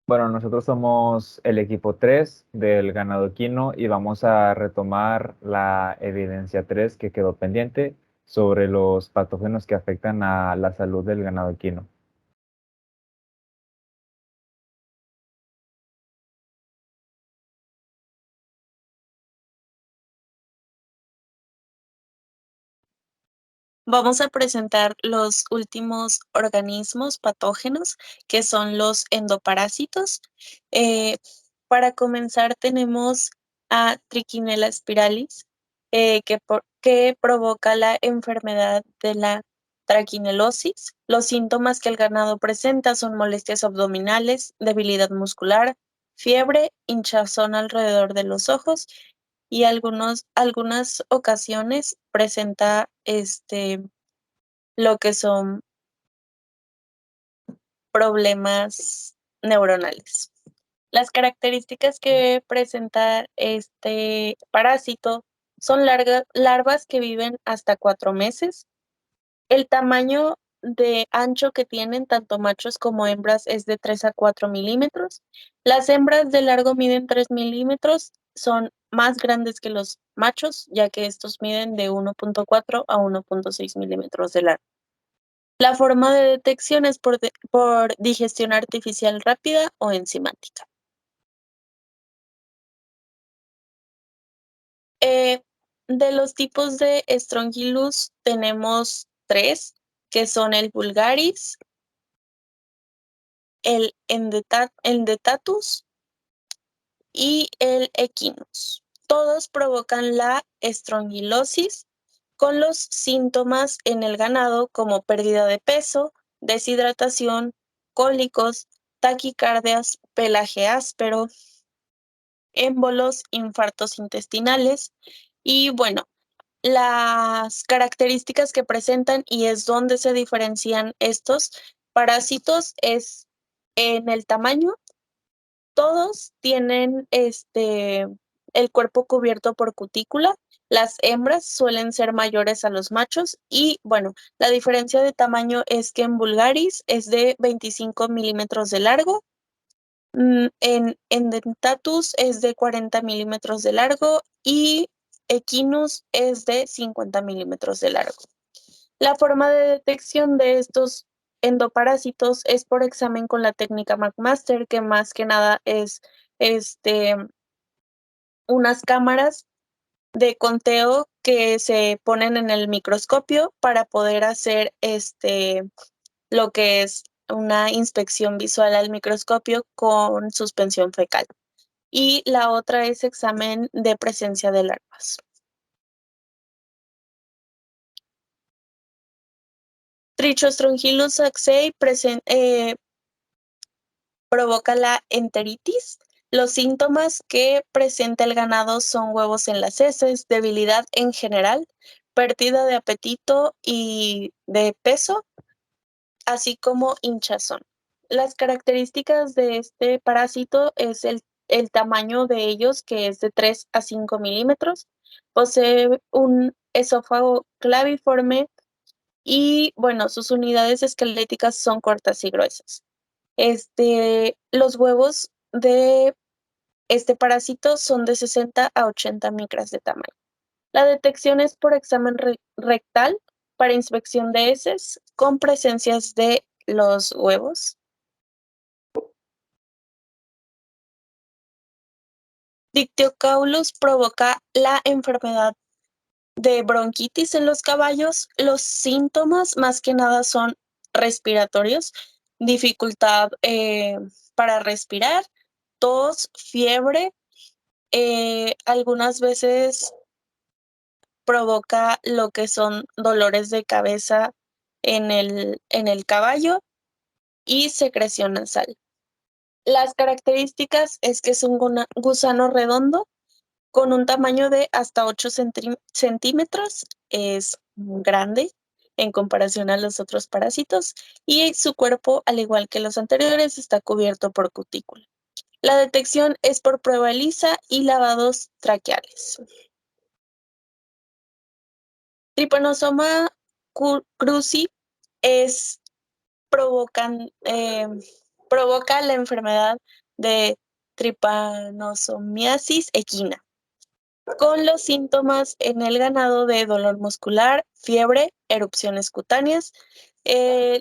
Bueno, nosotros somos el equipo 3 del ganado equino y vamos a retomar la evidencia 3 que quedó pendiente sobre los patógenos que afectan a la salud del ganado equino. Vamos a presentar los últimos organismos patógenos, que son los endoparásitos. Eh, para comenzar, tenemos a Trichinella spiralis, que provoca la enfermedad de la traquinelosis. Los síntomas que el ganado presenta son molestias abdominales, debilidad muscular, fiebre, hinchazón alrededor de los ojos y algunas ocasiones presenta lo que son problemas neuronales. Las características que presenta este parásito son larvas que viven hasta 4 meses. El tamaño de ancho que tienen tanto machos como hembras es de 3 a 4 milímetros. Las hembras de largo miden 3 milímetros, son más grandes que los machos, ya que estos miden de 1.4 a 1.6 milímetros de largo. La forma de detección es por digestión artificial rápida o enzimática. Eh, de los tipos de Strongylus tenemos tres, que son el vulgaris, el Endetatus y el Equinus. Todos provocan la estrongilosis con los síntomas en el ganado como pérdida de peso, deshidratación, cólicos, taquicardias, pelaje áspero, émbolos, infartos intestinales y bueno, las características que presentan y es donde se diferencian estos parásitos es en el tamaño. Todos tienen el cuerpo cubierto por cutícula. Las hembras suelen ser mayores a los machos y bueno, la diferencia de tamaño es que en Vulgaris es de 25 milímetros de largo, en Dentatus es de 40 milímetros de largo y Equinus es de 50 milímetros de largo. La forma de detección de estos endoparásitos es por examen con la técnica McMaster, que más que nada es este, unas cámaras de conteo que se ponen en el microscopio para poder hacer lo que es una inspección visual al microscopio con suspensión fecal. Y la otra es examen de presencia de larvas. Trichostrongylus saxei provoca la enteritis. Los síntomas que presenta el ganado son huevos en las heces, debilidad en general, pérdida de apetito y de peso, así como hinchazón. Las características de este parásito es el tamaño de ellos, que es de 3 a 5 milímetros. Posee un esófago claviforme y, bueno, sus unidades esqueléticas son cortas y gruesas. Los huevos de este parásito son de 60 a 80 micras de tamaño. La detección es por examen rectal para inspección de heces con presencias de los huevos. Dictyocaulus provoca la enfermedad de bronquitis en los caballos. Los síntomas más que nada son respiratorios, dificultad para respirar, tos, fiebre. Algunas veces provoca lo que son dolores de cabeza en el caballo y secreción nasal. Las características es que es un gusano redondo con un tamaño de hasta 8 centímetros, es grande en comparación a los otros parásitos y su cuerpo, al igual que los anteriores, está cubierto por cutícula. La detección es por prueba ELISA y lavados traqueales. Trypanosoma cruzi es provocan, provoca la enfermedad de trypanosomiasis equina, con los síntomas en el ganado de dolor muscular, fiebre, erupciones cutáneas.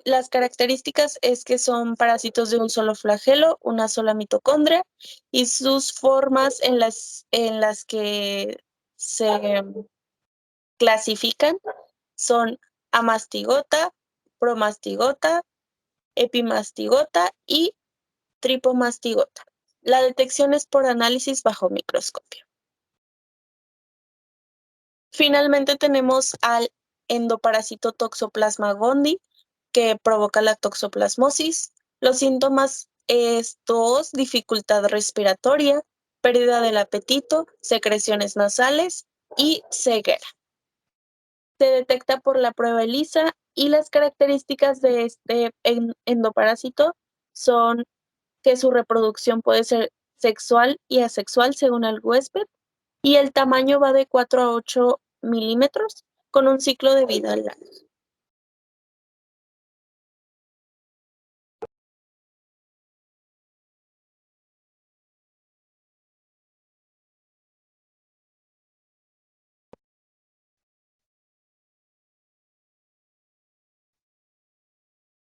Las características es que son parásitos de un solo flagelo, una sola mitocondria, y sus formas en las que se clasifican son amastigota, promastigota, epimastigota y tripomastigota. La detección es por análisis bajo microscopio. Finalmente tenemos al endoparásito Toxoplasma gondii, que provoca la toxoplasmosis. Los síntomas estos: dificultad respiratoria, pérdida del apetito, secreciones nasales y ceguera. Se detecta por la prueba ELISA y las características de este endoparásito son que su reproducción puede ser sexual y asexual según el huésped, y el tamaño va de 4 a 8 milímetros con un ciclo de vida largo.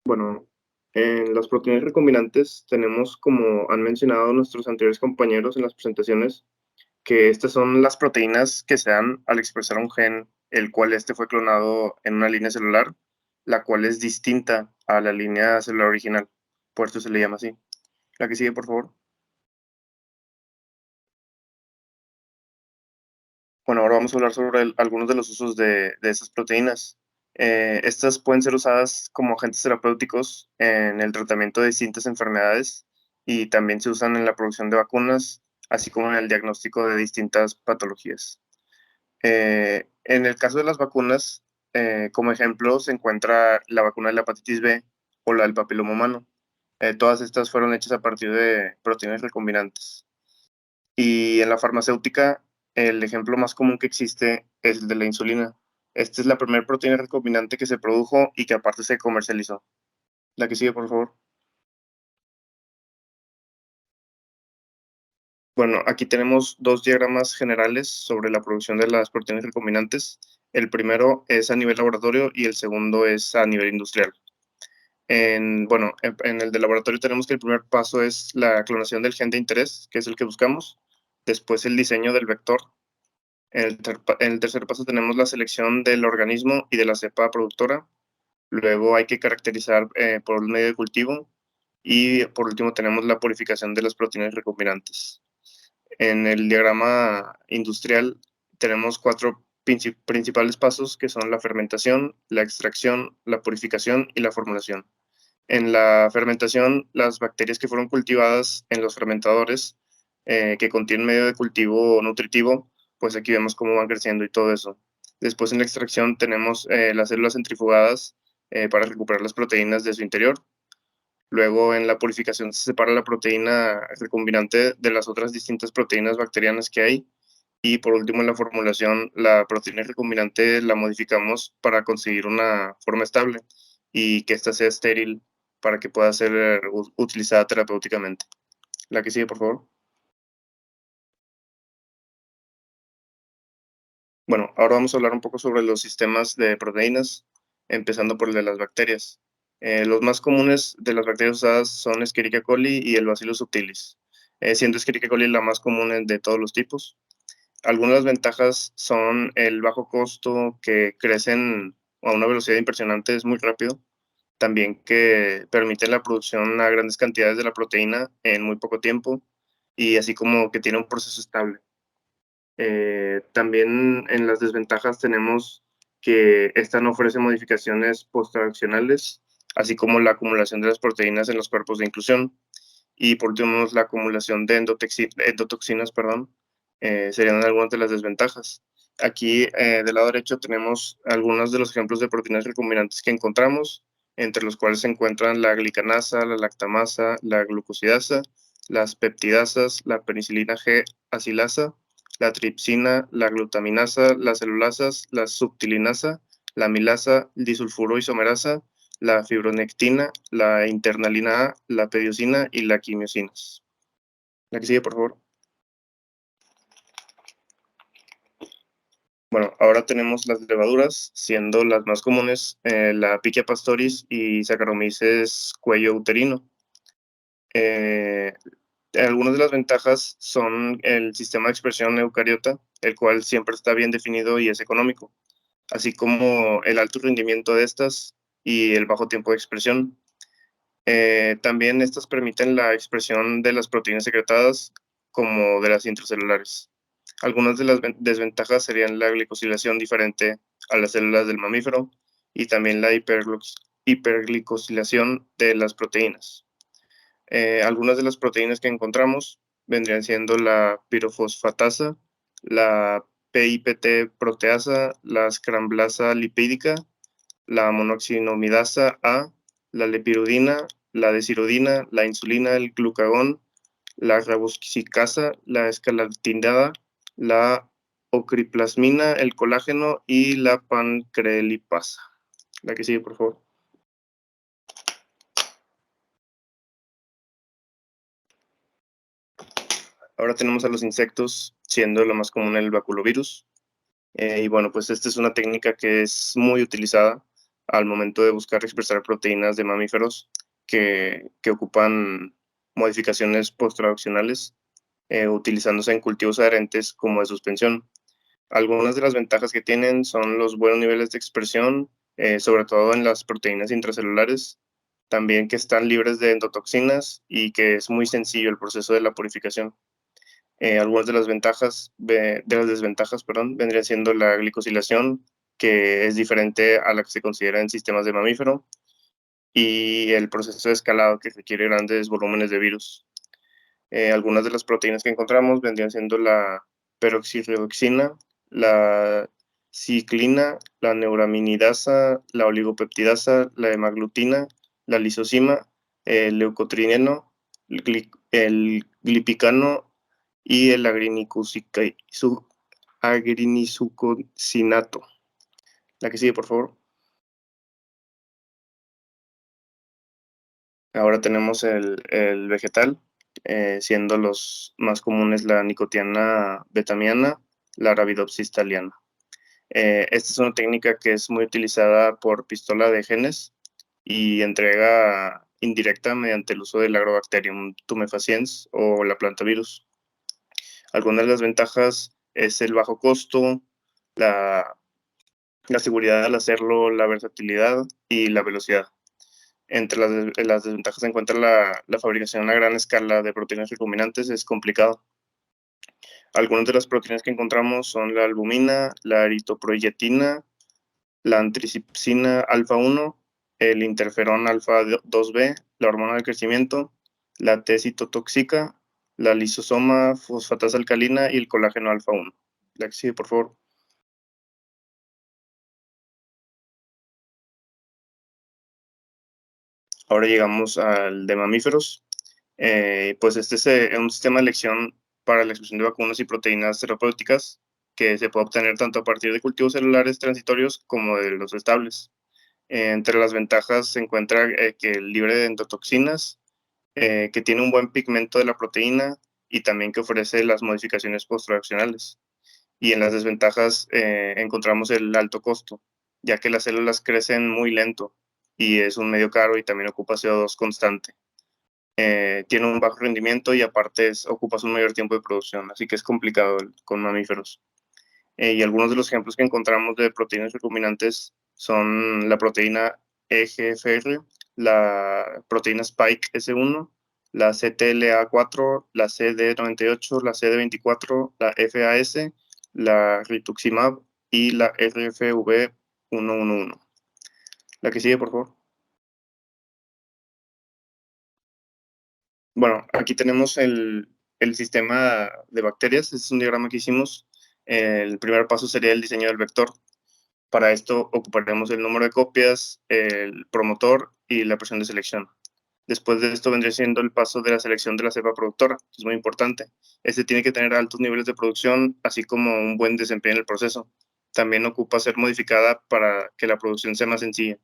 Bueno, en las proteínas recombinantes tenemos, como han mencionado nuestros anteriores compañeros en las presentaciones, que estas son las proteínas que se dan al expresar un gen, el cual este fue clonado en una línea celular, la cual es distinta a la línea celular original. Por esto se le llama así. La que sigue, por favor. Bueno, ahora vamos a hablar sobre algunos de los usos de esas proteínas. Estas pueden ser usadas como agentes terapéuticos en el tratamiento de distintas enfermedades y también se usan en la producción de vacunas, así como en el diagnóstico de distintas patologías. En el caso de las vacunas, como ejemplo, se encuentra la vacuna de la hepatitis B o la del papiloma humano. Todas estas fueron hechas a partir de proteínas recombinantes. Y en la farmacéutica, el ejemplo más común que existe es el de la insulina. Esta es la primera proteína recombinante que se produjo y que aparte se comercializó. La que sigue, por favor. Bueno, aquí tenemos dos diagramas generales sobre la producción de las proteínas recombinantes. El primero es a nivel laboratorio y el segundo es a nivel industrial. Bueno, en el de laboratorio tenemos que el primer paso es la clonación del gen de interés, que es el que buscamos. Después el diseño del vector. En el tercer paso tenemos la selección del organismo y de la cepa productora. Luego hay que caracterizar por el medio de cultivo. Y por último tenemos la purificación de las proteínas recombinantes. En el diagrama industrial tenemos cuatro principales pasos, que son la fermentación, la extracción, la purificación y la formulación. En la fermentación, las bacterias que fueron cultivadas en los fermentadores, que contienen medio de cultivo nutritivo, pues aquí vemos cómo van creciendo y todo eso. Después en la extracción tenemos las células centrifugadas para recuperar las proteínas de su interior. Luego en la purificación se separa la proteína recombinante de las otras distintas proteínas bacterianas que hay. Y por último, en la formulación, la proteína recombinante la modificamos para conseguir una forma estable y que ésta sea estéril para que pueda ser utilizada terapéuticamente. La que sigue, por favor. Bueno, ahora vamos a hablar un poco sobre los sistemas de proteínas, empezando por el de las bacterias. Los más comunes de las bacterias usadas son Escherichia coli y el Bacillus subtilis, siendo Escherichia coli la más común de todos los tipos. Algunas ventajas son el bajo costo, que crecen a una velocidad impresionante, es muy rápido. También que permite la producción a grandes cantidades de la proteína en muy poco tiempo y así como que tiene un proceso estable. También en las desventajas tenemos que esta no ofrece modificaciones post-traccionales, así como la acumulación de las proteínas en los cuerpos de inclusión. Y por último, la acumulación de endotoxinas, serían algunas de las desventajas. Aquí del lado derecho tenemos algunos de los ejemplos de proteínas recombinantes que encontramos, entre los cuales se encuentran la glicanasa, la lactamasa, la glucosidasa, las peptidasas, la penicilina G acilasa, la tripsina, la glutaminasa, las celulasas, la subtilinasa, la amilasa, disulfuro isomerasa, la fibronectina, la internalina A, la pediosina y la quimiosinas. La que sigue, por favor. Bueno, ahora tenemos las levaduras, siendo las más comunes la Pichia pastoris y Saccharomyces cuello uterino. Algunas de las ventajas son el sistema de expresión eucariota, el cual siempre está bien definido y es económico, así como el alto rendimiento de estas y el bajo tiempo de expresión. También estas permiten la expresión de las proteínas secretadas como de las intracelulares. Algunas de las desventajas serían la glicosilación diferente a las células del mamífero y también la hiperglicosilación de las proteínas. Algunas de las proteínas que encontramos vendrían siendo la pirofosfatasa, la PIPT proteasa, la scramblasa lipídica, la monoxinomidasa A, la lepirudina, la desirudina, la insulina, el glucagón, la rabuxicasa, la escalatinada, la ocriplasmina, el colágeno y la pancrelipasa. La que sigue, por favor. Ahora tenemos a los insectos, siendo lo más común el baculovirus. Y bueno, pues esta es una técnica que es muy utilizada al momento de buscar expresar proteínas de mamíferos que ocupan modificaciones posttraduccionales, utilizándose en cultivos adherentes como de suspensión. Algunas de las ventajas que tienen son los buenos niveles de expresión, sobre todo en las proteínas intracelulares, también que están libres de endotoxinas y que es muy sencillo el proceso de la purificación. Algunas de las desventajas, vendría siendo la glicosilación, que es diferente a la que se considera en sistemas de mamífero, y el proceso de escalado, que requiere grandes volúmenes de virus. Algunas de las proteínas que encontramos vendrían siendo la peroxirredoxina, la ciclina, la neuraminidasa, la oligopeptidasa, la hemaglutina, la lisozima, el leucotrineno, el glipicano y el agrinisucocinato. La que sigue, por favor. Ahora tenemos el vegetal, siendo los más comunes la nicotiana betamiana, la Arabidopsis thaliana. Esta es una técnica que es muy utilizada por pistola de genes y entrega indirecta mediante el uso del Agrobacterium tumefaciens o la plantavirus. Algunas de las ventajas es el bajo costo, la seguridad al hacerlo, la versatilidad y la velocidad. Entre las desventajas se encuentra la fabricación a gran escala de proteínas recombinantes, es complicado. Algunas de las proteínas que encontramos son la albumina, la eritropoyetina, la antricipsina alfa-1, el interferón alfa-2b, la hormona del crecimiento, la T-citotóxica, la lisosoma fosfatasa alcalina y el colágeno alfa-1. La que sigue, por favor. Ahora llegamos al de mamíferos. Pues este es un sistema de elección para la expresión de vacunas y proteínas terapéuticas que se puede obtener tanto a partir de cultivos celulares transitorios como de los estables. Entre las ventajas se encuentra que es libre de endotoxinas, que tiene un buen pigmento de la proteína y también que ofrece las modificaciones posttraduccionales. Y en las desventajas encontramos el alto costo, ya que las células crecen muy lento y es un medio caro y también ocupa CO2 constante. Tiene un bajo rendimiento y aparte ocupas un mayor tiempo de producción, así que es complicado con mamíferos. Y algunos de los ejemplos que encontramos de proteínas recombinantes son la proteína EGFR, la proteína Spike S1, la CTLA4, la CD98, la CD24, la FAS, la rituximab y la RFV111. La que sigue, por favor. Bueno, aquí tenemos el sistema de bacterias. Este es un diagrama que hicimos. El primer paso sería el diseño del vector. Para esto ocuparemos el número de copias, el promotor y la presión de selección. Después de esto vendría siendo el paso de la selección de la cepa productora, que es muy importante. Este tiene que tener altos niveles de producción, así como un buen desempeño en el proceso. También ocupa ser modificada para que la producción sea más sencilla.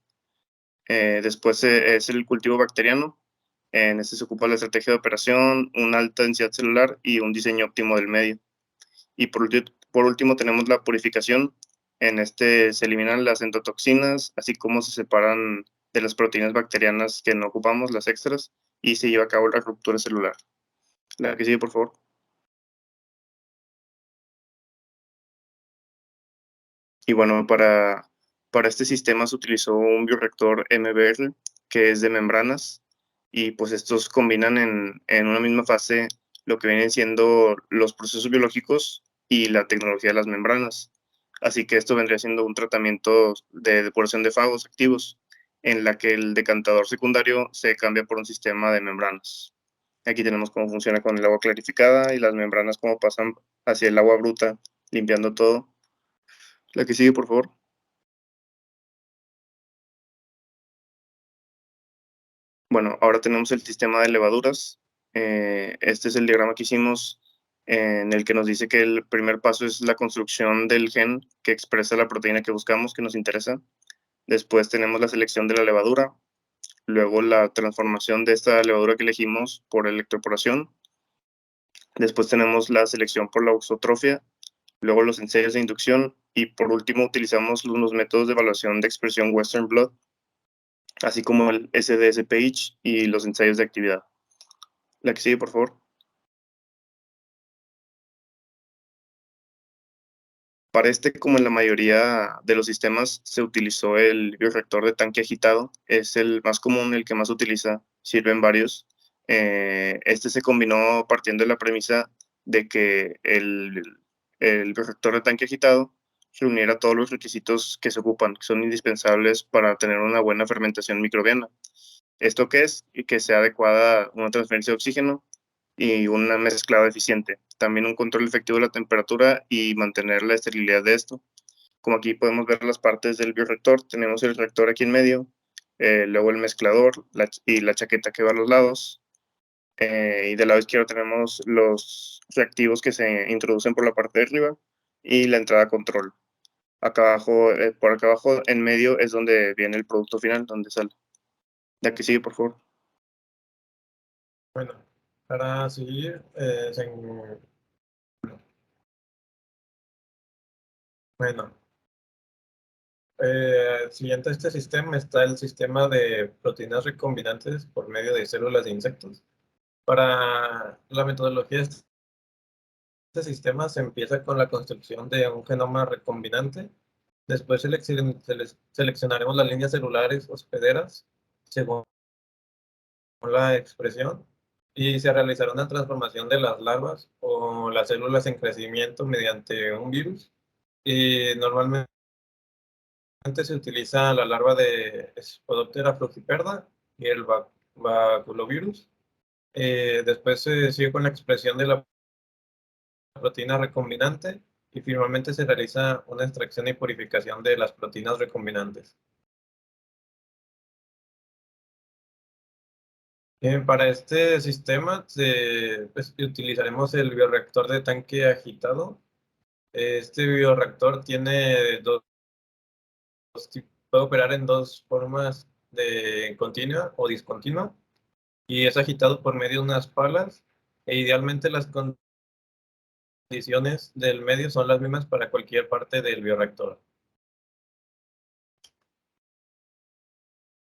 Después es el cultivo bacteriano. En este se ocupa la estrategia de operación, una alta densidad celular y un diseño óptimo del medio. Y por último tenemos la purificación. En este se eliminan las endotoxinas, así como se separan de las proteínas bacterianas que no ocupamos, las extras, y se lleva a cabo la ruptura celular. La que sigue, por favor. Y bueno, para este sistema se utilizó un bioreactor MBR, que es de membranas, y pues estos combinan en una misma fase lo que vienen siendo los procesos biológicos y la tecnología de las membranas. Así que esto vendría siendo un tratamiento de depuración de fagos activos, en la que el decantador secundario se cambia por un sistema de membranas. Aquí tenemos cómo funciona con el agua clarificada y las membranas cómo pasan hacia el agua bruta, limpiando todo. La que sigue, por favor. Bueno, ahora tenemos el sistema de levaduras. Este es el diagrama que hicimos en el que nos dice que el primer paso es la construcción del gen que expresa la proteína que buscamos, que nos interesa. Después tenemos la selección de la levadura, luego la transformación de esta levadura que elegimos por electroporación. Después tenemos la selección por la auxotrofia, luego los ensayos de inducción y por último utilizamos unos métodos de evaluación de expresión Western blot, así como el SDSPH y los ensayos de actividad. La que sigue, por favor. Para este, como en la mayoría de los sistemas, se utilizó el bioreactor de tanque agitado. Es el más común, el que más se utiliza, sirven varios. Este se combinó partiendo de la premisa de que el bioreactor de tanque agitado reuniera todos los requisitos que se ocupan, que son indispensables para tener una buena fermentación microbiana. ¿Esto qué es? Y que sea adecuada una transferencia de oxígeno y una mezclado eficiente. También un control efectivo de la temperatura y mantener la esterilidad de esto. Como aquí podemos ver las partes del bioreactor, tenemos el reactor aquí en medio, luego el mezclador y la chaqueta que va a los lados. Y del lado izquierdo tenemos los reactivos que se introducen por la parte de arriba y la entrada a control. Acá abajo, por acá abajo, en medio es donde viene el producto final, donde sale. De aquí sigue, por favor. Bueno, para seguir, bueno, siguiente a este sistema está el sistema de proteínas recombinantes por medio de células de insectos. Para la metodología de este sistema se empieza con la construcción de un genoma recombinante. Después seleccionaremos las líneas celulares hospederas según la expresión y se realizará una transformación de las larvas o las células en crecimiento mediante un virus. Y normalmente se utiliza la larva de Spodoptera fructiperda y el baculovirus. Después se sigue con la expresión de la proteína recombinante y finalmente se realiza una extracción y purificación de las proteínas recombinantes. Para este sistema pues, utilizaremos el bioreactor de tanque agitado. Este bioreactor tiene puede operar en dos formas de continua o discontinua y es agitado por medio de unas palas e idealmente las condiciones del medio son las mismas para cualquier parte del bioreactor.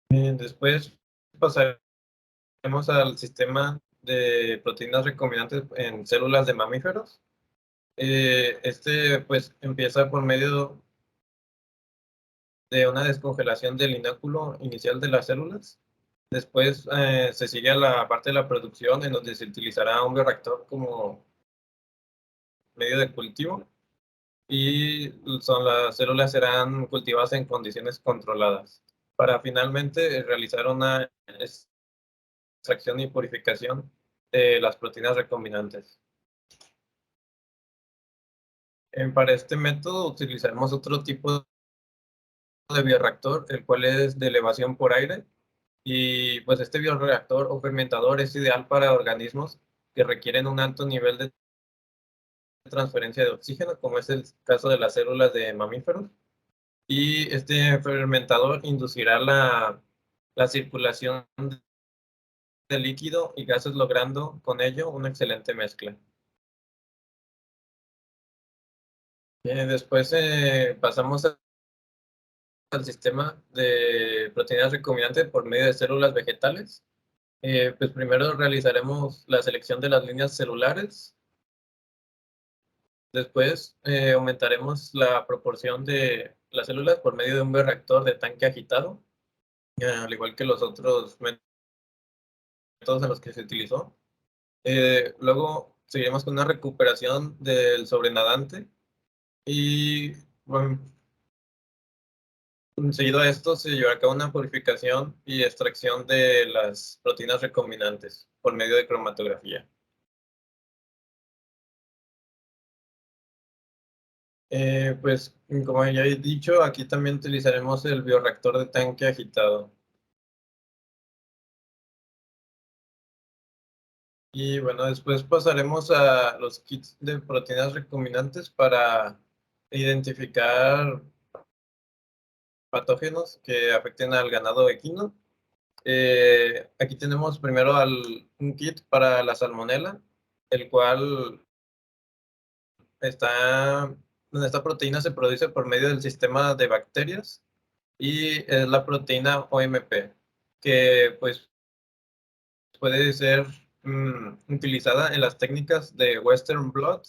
Después pasaremos al sistema de proteínas recombinantes en células de mamíferos. Este pues empieza por medio de una descongelación del inóculo inicial de las células. Después se sigue a la parte de la producción en donde se utilizará un bioreactor como medio de cultivo y las células serán cultivadas en condiciones controladas para finalmente realizar una extracción y purificación de las proteínas recombinantes. Para este método utilizaremos otro tipo de bioreactor, el cual es de elevación por aire. Y pues este bioreactor o fermentador es ideal para organismos que requieren un alto nivel de transferencia de oxígeno, como es el caso de las células de mamíferos. Y este fermentador inducirá la la circulación de líquido y gases, logrando con ello una excelente mezcla. Después pasamos al sistema de proteínas recombinantes por medio de células vegetales. Pues primero realizaremos la selección de las líneas celulares. Después aumentaremos la proporción de las células por medio de un bioreactor de tanque agitado, al igual que los otros métodos en los que se utilizó. Luego seguiremos con una recuperación del sobrenadante y bueno, seguido a esto se llevará a cabo una purificación y extracción de las proteínas recombinantes por medio de cromatografía. Pues como ya he dicho, aquí también utilizaremos el bioreactor de tanque agitado. Y bueno, después pasaremos a los kits de proteínas recombinantes para identificar patógenos que afecten al ganado equino. Aquí tenemos primero un kit para la salmonela, el cual esta proteína se produce por medio del sistema de bacterias y es la proteína OMP, que pues puede ser utilizada en las técnicas de Western blot,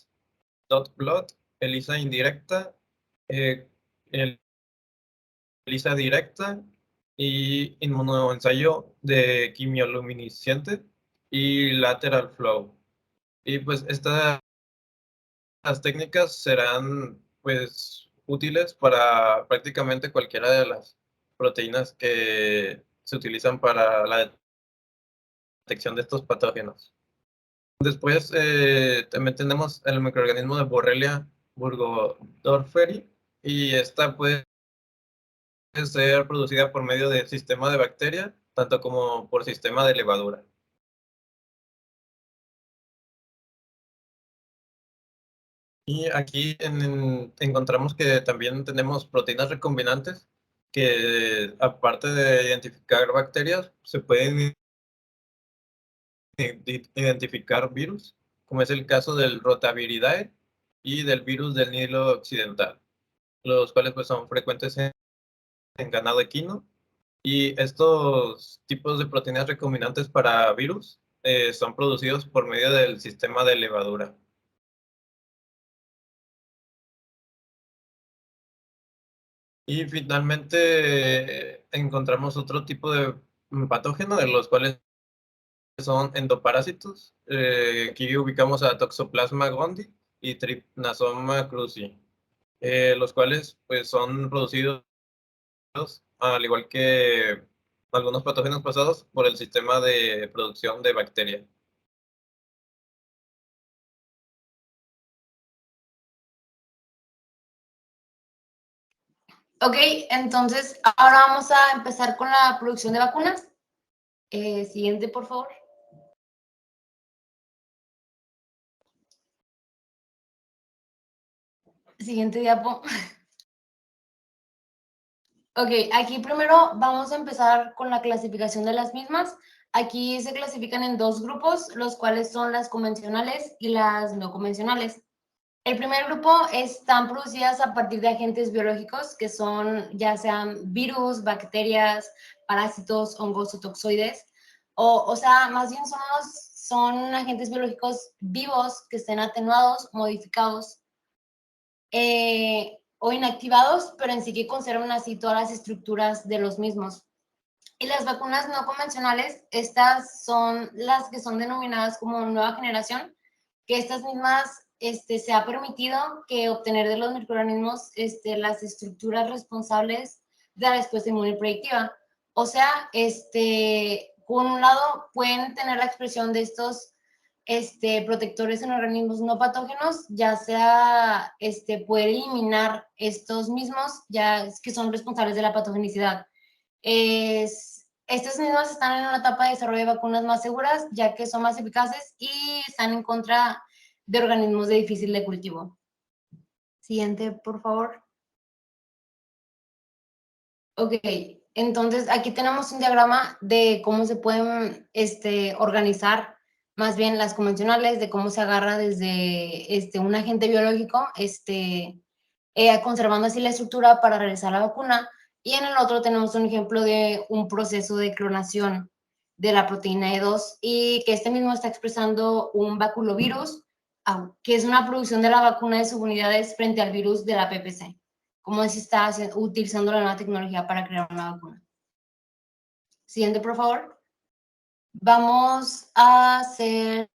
dot blot, ELISA indirecta, eh, ELISA directa y inmunoensayo de quimioluminiscente y lateral flow. Y pues estas técnicas serán pues útiles para prácticamente cualquiera de las proteínas que se utilizan para la detección de estos patógenos. Después también tenemos el microorganismo de Borrelia burgdorferi y esta puede ser producida por medio del sistema de bacteria, tanto como por sistema de levadura. Y aquí encontramos que también tenemos proteínas recombinantes que, aparte de identificar bacterias, se pueden identificar virus, como es el caso del Rotaviridae y del virus del Nilo occidental, los cuales pues, son frecuentes en ganado equino. Y estos tipos de proteínas recombinantes para virus son producidos por medio del sistema de levadura. Y finalmente encontramos otro tipo de patógeno, de los cuales son endoparásitos. Aquí ubicamos a Toxoplasma gondii y Trypanosoma cruzi, los cuales pues, son producidos, al igual que algunos patógenos pasados, por el sistema de producción de bacterias. Ok, entonces ahora vamos a empezar con la producción de vacunas. Siguiente, por favor. Siguiente diapo. Ok, aquí primero vamos a empezar con la clasificación de las mismas. Aquí se clasifican en dos grupos, los cuales son las convencionales y las no convencionales. El primer grupo están producidas a partir de agentes biológicos, que son ya sean virus, bacterias, parásitos, hongos o toxoides. O sea, más bien son agentes biológicos vivos que estén atenuados, modificados o inactivados, pero en sí que conservan así todas las estructuras de los mismos. Y las vacunas no convencionales, estas son las que son denominadas como nueva generación, que estas mismas se ha permitido que obtener de los microorganismos las estructuras responsables de la respuesta inmune predictiva. O sea, por un lado pueden tener la expresión de estos protectores en organismos no patógenos, ya sea poder eliminar estos mismos, ya que son responsables de la patogenicidad. Estas mismas están en una etapa de desarrollo de vacunas más seguras, ya que son más eficaces y están en contra de organismos de difícil de cultivo. Siguiente, por favor. Ok, Entonces, aquí tenemos un diagrama de cómo se pueden organizar más bien las convencionales, de cómo se agarra desde un agente biológico, conservando así la estructura para realizar la vacuna. Y en el otro tenemos un ejemplo de un proceso de clonación de la proteína E2 y que este mismo está expresando un baculovirus, que es una producción de la vacuna de subunidades frente al virus de la PPC. Cómo se está utilizando la nueva tecnología para crear una vacuna. Siguiente, por favor. Vamos a hacer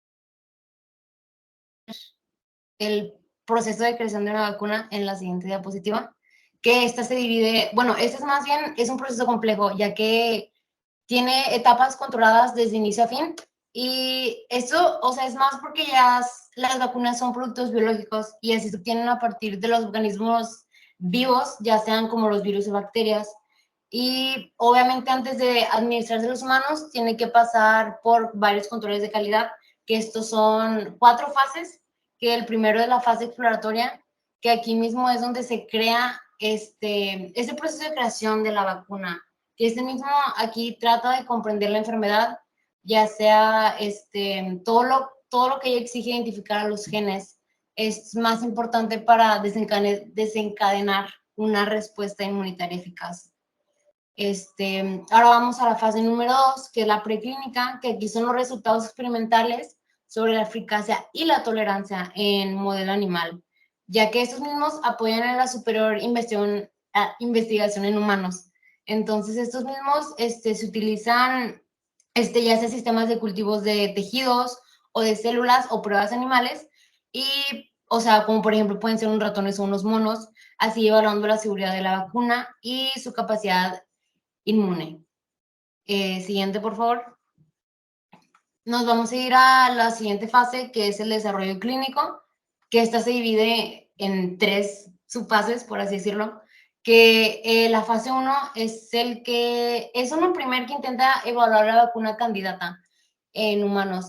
el proceso de creación de una vacuna en la siguiente diapositiva, que esta se divide, bueno, este es más bien, es un proceso complejo, ya que tiene etapas controladas desde inicio a fin, y esto, o sea, es más porque ya las vacunas son productos biológicos y así se obtienen a partir de los organismos vivos, ya sean como los virus o bacterias, y obviamente antes de administrarse a los humanos tiene que pasar por varios controles de calidad, que estos son 4 fases, que el primero es la fase exploratoria, que aquí mismo es donde se crea este proceso de creación de la vacuna, que este mismo aquí trata de comprender la enfermedad, ya sea todo lo que ella exige identificar a los genes, es más importante para desencadenar una respuesta inmunitaria eficaz. Ahora vamos a la fase número 2, que es la preclínica, que aquí son los resultados experimentales sobre la eficacia y la tolerancia en modelo animal, ya que estos mismos apoyan en la superior investigación en humanos. Entonces, estos mismos se utilizan ya sea sistemas de cultivos de tejidos o de células o pruebas animales, y, o sea, como por ejemplo pueden ser unos ratones o unos monos, así evaluando la seguridad de la vacuna y su capacidad inmune. Siguiente, por favor. Nos vamos a ir a la siguiente fase, que es el desarrollo clínico, que esta se divide en 3 subfases, por así decirlo, que la fase 1 es uno primer que intenta evaluar la vacuna candidata en humanos.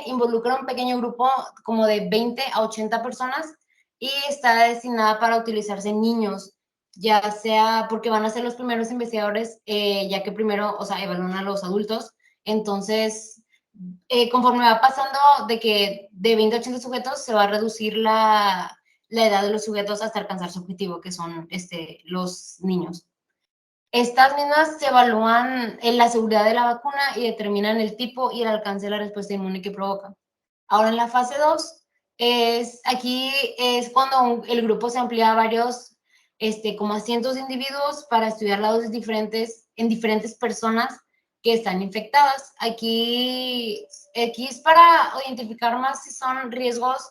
Involucra un pequeño grupo como de 20 a 80 personas y está destinada para utilizarse en niños, ya sea porque van a ser los primeros investigadores, ya que primero, o sea, evalúan a los adultos. Entonces, conforme va pasando de 20 a 80 sujetos, se va a reducir la edad de los sujetos hasta alcanzar su objetivo, que son los niños. Estas mismas se evalúan en la seguridad de la vacuna y determinan el tipo y el alcance de la respuesta inmune que provoca. Ahora en la fase 2, aquí es cuando el grupo se amplía a varios, como a cientos de individuos para estudiar la dosis en diferentes personas que están infectadas. Aquí es para identificar más si son riesgos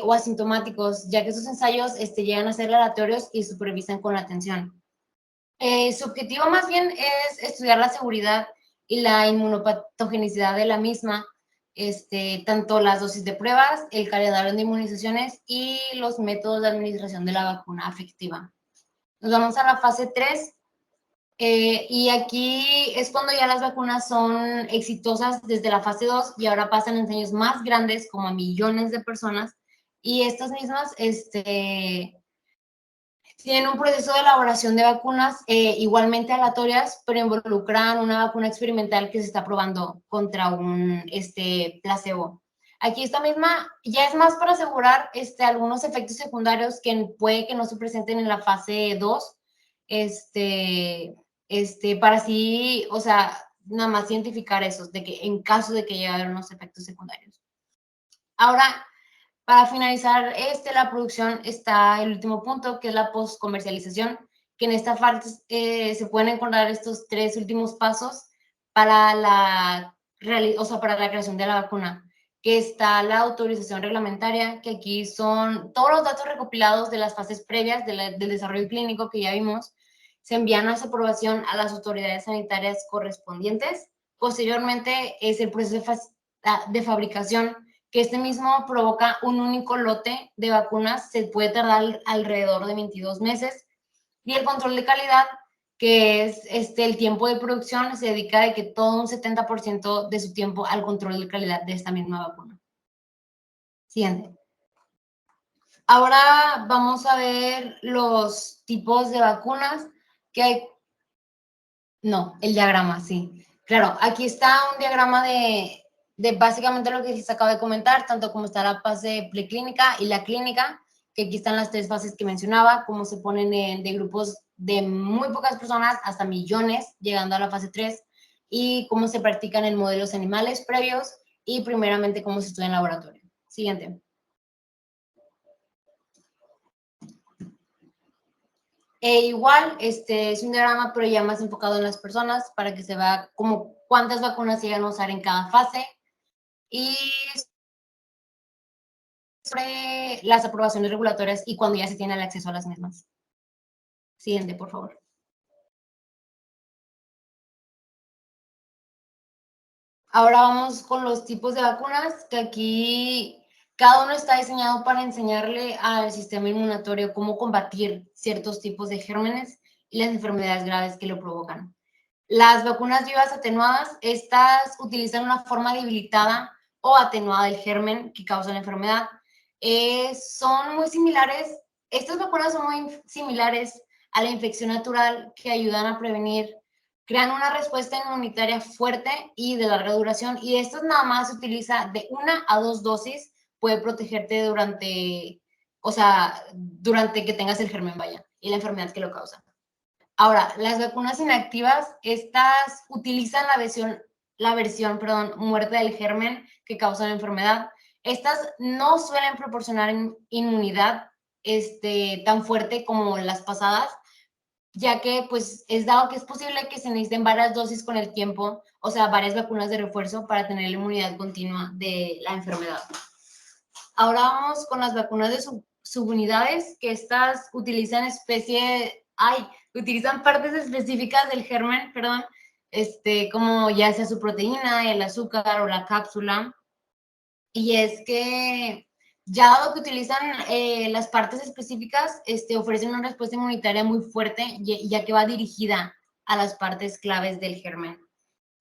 o asintomáticos, ya que esos ensayos llegan a ser aleatorios y supervisan con la atención. Su objetivo más bien es estudiar la seguridad y la inmunopatogenicidad de la misma, tanto las dosis de pruebas, el calendario de inmunizaciones y los métodos de administración de la vacuna afectiva. Nos vamos a la fase 3, y aquí es cuando ya las vacunas son exitosas desde la fase 2 y ahora pasan en ensayos más grandes, como a millones de personas, y estas mismas, tienen un proceso de elaboración de vacunas igualmente aleatorias, pero involucran una vacuna experimental que se está probando contra un placebo. Aquí esta misma ya es más para asegurar algunos efectos secundarios que puede que no se presenten en la fase 2, para así, o sea, nada más identificar esos, de que en caso de que llegue a haber unos efectos secundarios. Ahora, para finalizar la producción está el último punto, que es la postcomercialización, que en esta parte se pueden encontrar estos 3 últimos pasos para para la creación de la vacuna, que está la autorización reglamentaria, que aquí son todos los datos recopilados de las fases previas del desarrollo clínico que ya vimos, se envían a su aprobación a las autoridades sanitarias correspondientes. Posteriormente es el proceso de fabricación, que mismo provoca un único lote de vacunas, se puede tardar alrededor de 22 meses, y el control de calidad, que es el tiempo de producción, se dedica de que todo un 70% de su tiempo al control de calidad de esta misma vacuna. Siguiente. Ahora vamos a ver los tipos de vacunas, que hay No, el diagrama, sí. Claro, aquí está un diagrama de básicamente lo que les acabo de comentar, tanto como está la fase preclínica y la clínica, que aquí están las 3 fases que mencionaba, cómo se ponen de grupos de muy pocas personas hasta millones, llegando a la fase 3, y cómo se practican en modelos animales previos, y primeramente cómo se estudia en laboratorio. Siguiente. Igual, es un diagrama, pero ya más enfocado en las personas, para que se vea como cuántas vacunas se llegan a usar en cada fase, y sobre las aprobaciones regulatorias y cuando ya se tiene el acceso a las mismas. Siguiente, por favor. Ahora vamos con los tipos de vacunas, que aquí cada uno está diseñado para enseñarle al sistema inmunitario cómo combatir ciertos tipos de gérmenes y las enfermedades graves que lo provocan. Las vacunas vivas atenuadas, estas utilizan una forma debilitada o atenuada del germen que causa la enfermedad. Son muy similares, estas vacunas son muy similares a la infección natural, que ayudan a prevenir, crean una respuesta inmunitaria fuerte y de larga duración, y estas nada más se utiliza de 1 a 2 dosis, puede protegerte durante, o sea, durante que tengas el germen, vaya, y la enfermedad que lo causa. Ahora, las vacunas inactivas, estas utilizan la versión muerte del germen que causa la enfermedad. Estas no suelen proporcionar inmunidad tan fuerte como las pasadas, ya que pues es dado que es posible que se necesiten varias dosis con el tiempo, o sea, varias vacunas de refuerzo para tener la inmunidad continua de la enfermedad. Ahora vamos con las vacunas de subunidades, que estas utilizan utilizan partes específicas del germen, como ya sea su proteína, el azúcar o la cápsula. Y es que, ya dado que utilizan las partes específicas, ofrecen una respuesta inmunitaria muy fuerte, ya que va dirigida a las partes claves del germen.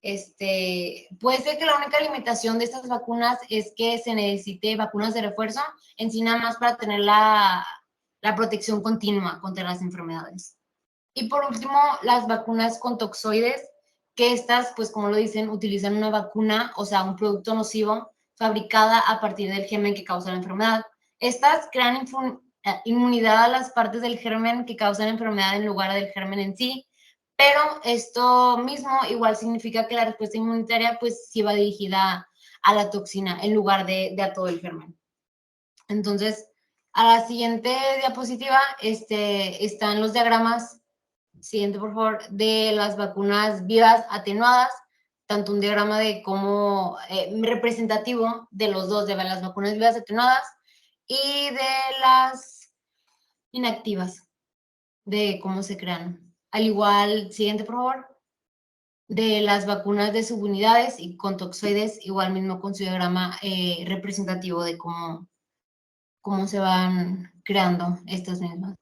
Puede ser que la única limitación de estas vacunas es que se necesite vacunas de refuerzo, en sí nada más para tener la protección continua contra las enfermedades. Y por último, las vacunas con toxoides, que estas, pues como lo dicen, utilizan una vacuna, o sea, un producto nocivo fabricada a partir del germen que causa la enfermedad. Estas crean inmunidad a las partes del germen que causan la enfermedad en lugar del germen en sí, pero esto mismo igual significa que la respuesta inmunitaria pues sí va dirigida a la toxina en lugar de a todo el germen. Entonces, a la siguiente diapositiva están los diagramas, siguiente por favor, de las vacunas vivas atenuadas, tanto un diagrama de cómo representativo de los dos, de las vacunas vivas atenuadas y de las inactivas, de cómo se crean. Al igual, siguiente por favor, de las vacunas de subunidades y con toxoides, igual mismo con su diagrama representativo de cómo se van creando estas mismas.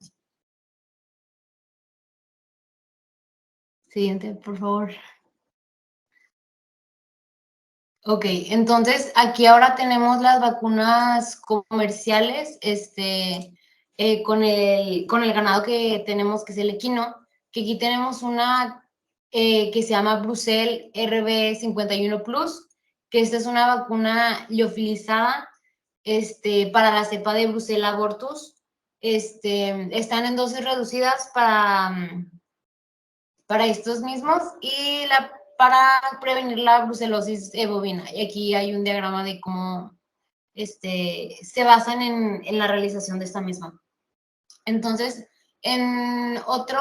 Siguiente, por favor. Ok, entonces aquí ahora tenemos las vacunas comerciales, con el ganado que tenemos, que es el equino, que aquí tenemos una que se llama Brucel RB51 Plus, que esta es una vacuna liofilizada para la cepa de Brucella abortus. Están en dosis reducidas para estos mismos y para prevenir la brucelosis bovina. Y aquí hay un diagrama de cómo se basan en la realización de esta misma. Entonces, en otro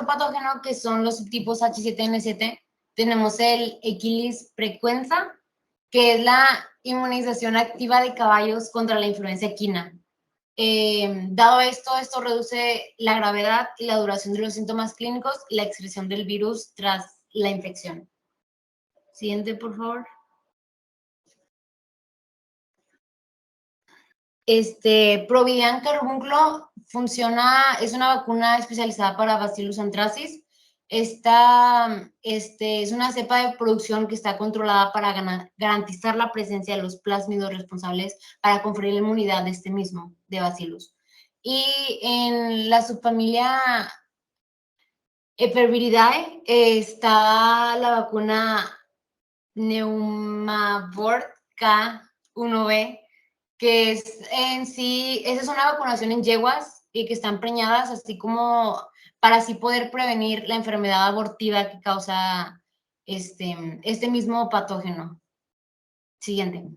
patógeno, que son los subtipos H7N7, tenemos el Equilis frequenza, que es la inmunización activa de caballos contra la influenza equina. Dado esto reduce la gravedad y la duración de los síntomas clínicos y la excreción del virus tras la infección. Siguiente, por favor. Providean Carbúnculo es una vacuna especializada para Bacillus anthracis. Esta es una cepa de producción que está controlada para garantizar la presencia de los plásmidos responsables para conferir la inmunidad de este mismo, de Bacillus. Y en la subfamilia Eperviridae, está la vacuna Pneumavort K1B, que es en sí, esa es una vacunación en yeguas y que están preñadas, así como para así poder prevenir la enfermedad abortiva que causa este mismo patógeno. Siguiente.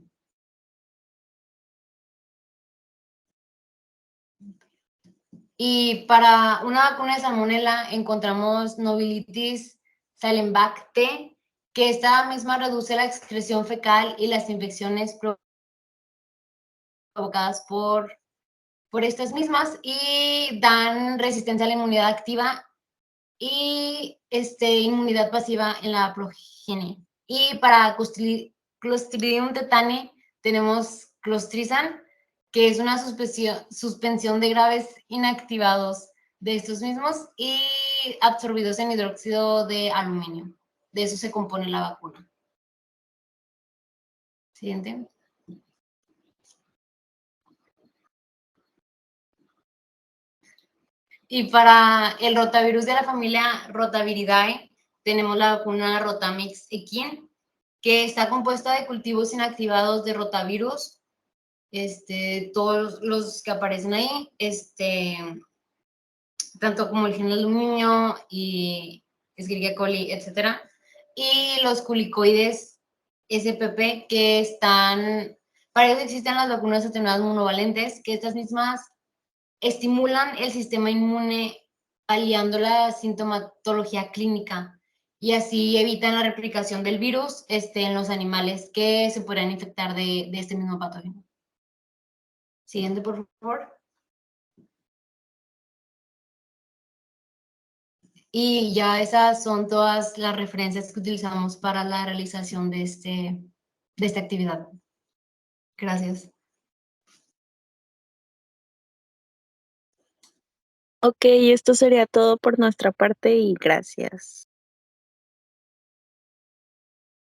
Y para una vacuna de salmonela encontramos Nobilitis Salembacte, que esta misma reduce la excreción fecal y las infecciones provocadas por estas mismas y dan resistencia a la inmunidad activa y inmunidad pasiva en la progenie. Y para Clostridium tetani tenemos Clostrizan, que es una suspensión de graves inactivados de estos mismos y absorbidos en hidróxido de aluminio. De eso se compone la vacuna. Siguiente. Y para el rotavirus de la familia Rotaviridae, tenemos la vacuna Rotamix Equine, que está compuesta de cultivos inactivados de rotavirus, todos los que aparecen ahí, tanto como el gen aluminio y Escherichia coli, etcétera, y los culicoides SPP, que están, para ellos existen las vacunas atenuadas monovalentes, que estas mismas estimulan el sistema inmune aliando la sintomatología clínica y así evitan la replicación del virus en los animales que se podrían infectar de este mismo patógeno. Siguiente, por favor. Y ya esas son todas las referencias que utilizamos para la realización de esta actividad. Gracias. Ok, esto sería todo por nuestra parte y gracias.